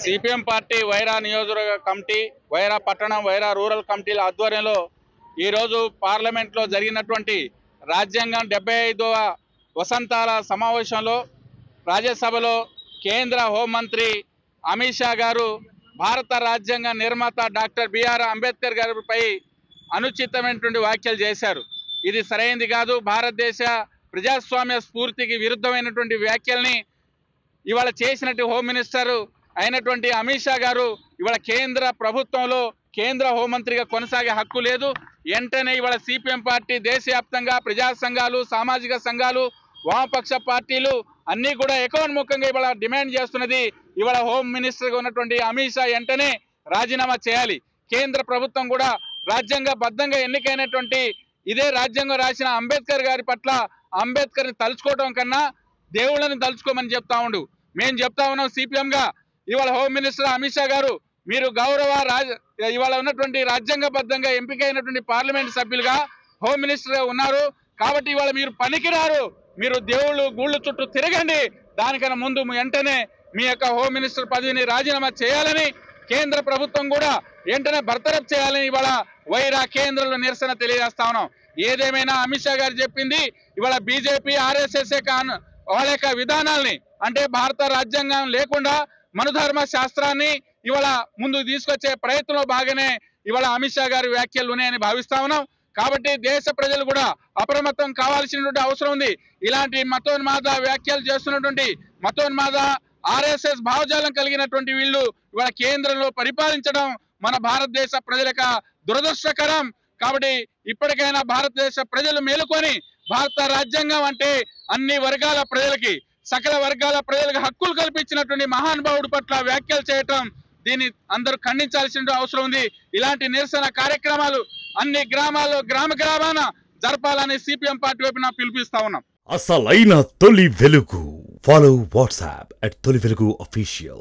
CPM party Wyra నియోజకవర్గ committee, Wyra పట్టణం, Wyra rural కమిటీల ఆధ్వర్యంలో ఈరోజు పార్లమెంట్లో జరిగినటువంటి రాజ్యాంగం 75వ వసంతాల సమావేశంలో రాజ్యసభలో కేంద్ర హోంమంత్రి అమిత్ షా గారు భారత రాజ్యాంగ నిర్మాత డాక్టర్ బిఆర్ అంబేద్కర్ గారిపై అనుచితమైనటువంటి వ్యాఖ్యలు చేశారు. ఇది సరైనది కాదు. భారతదేశ ప్రజాస్వామ్య స్ఫూర్తికి విరుద్ధమైనటువంటి వ్యాఖ్యల్ని ఇవాళ చేసినట్టు హోమ్ మినిస్టర్ అయినటువంటి అమిత్ షా గారు ఇవాళ కేంద్ర ప్రభుత్వంలో కేంద్ర హోంమంత్రిగా కొనసాగే హక్కు లేదు. వెంటనే ఇవాళ సిపిఎం పార్టీ దేశవ్యాప్తంగా ప్రజా సంఘాలు, సామాజిక సంఘాలు, వామపక్ష పార్టీలు అన్నీ కూడా ఏకోన్ముఖంగా ఇవాళ డిమాండ్ చేస్తున్నది. ఇవాళ హోమ్ మినిస్టర్గా ఉన్నటువంటి అమిత్ షా వెంటనే రాజీనామా చేయాలి. కేంద్ర ప్రభుత్వం కూడా రాజ్యాంగబద్ధంగా ఎన్నికైనటువంటి ఇదే రాజ్యాంగం రాసిన అంబేద్కర్ గారి పట్ల అంబేద్కర్ని తలుచుకోవడం కన్నా దేవుళ్ళని తలుచుకోమని చెప్తా ఉండు. మేము చెప్తా ఉన్నాం సిపిఎంగా. ఇవాళ హోమ్ మినిస్టర్ అమిత్ షా గారు మీరు ఇవాళ ఉన్నటువంటి రాజ్యాంగబద్ధంగా ఎంపికైనటువంటి పార్లమెంట్ సభ్యులుగా హోమ్ మినిస్టర్గా ఉన్నారు కాబట్టి ఇవాళ మీరు పనికిరారు. మీరు దేవుళ్ళు గూళ్ళు చుట్టూ తిరగండి. దానికన్నా ముందు వెంటనే మీ యొక్క హోమ్ మినిస్టర్ పదవిని రాజీనామా చేయాలని కేంద్ర ప్రభుత్వం కూడా వెంటనే బర్తరఫ్ చేయాలని ఇవాళ వైరా కేంద్రంలో నిరసన తెలియజేస్తా ఉన్నాం. ఏదేమైనా అమిత్ షా గారు చెప్పింది ఇవాళ బీజేపీ, ఆర్ఎస్ఎస్ వాళ్ళ యొక్క విధానాల్ని అంటే భారత రాజ్యాంగం లేకుండా మనుధర్మ శాస్త్రాన్ని ఇవాళ ముందుకు తీసుకొచ్చే ప్రయత్నంలో భాగమే ఇవాళ అమిత్ షా గారి వ్యాఖ్యలు ఉన్నాయని భావిస్తా ఉన్నాం. కాబట్టి దేశ ప్రజలు కూడా అప్రమత్తం కావాల్సినటువంటి అవసరం ఉంది. ఇలాంటి మతోన్మాద వ్యాఖ్యలు చేస్తున్నటువంటి మతోన్మాద ఆర్ఎస్ఎస్ భావజాలం కలిగినటువంటి వీళ్ళు ఇవాళ కేంద్రంలో పరిపాలించడం మన భారతదేశ ప్రజలకు దురదృష్టకరం. కాబట్టి ఇప్పటికైనా భారతదేశ ప్రజలు మేలుకొని భారత రాజ్యాంగం అంటే అన్ని వర్గాల ప్రజలకి, సకల వర్గాల ప్రజలకు హక్కులు కల్పించినటువంటి మహానుభావుడి పట్ల వ్యాఖ్యలు చేయటం దీన్ని అందరూ ఖండించాల్సిన అవసరం ఉంది. ఇలాంటి నిరసన కార్యక్రమాలు అన్ని గ్రామాల్లో గ్రామాన జరపాలని సిపిఎం పార్టీ వైపున పిలిపిస్తా ఉన్నాం. అసలైన తొలి వెలుగు. ఫాలో వాట్సాప్ @తొలి వెలుగు official.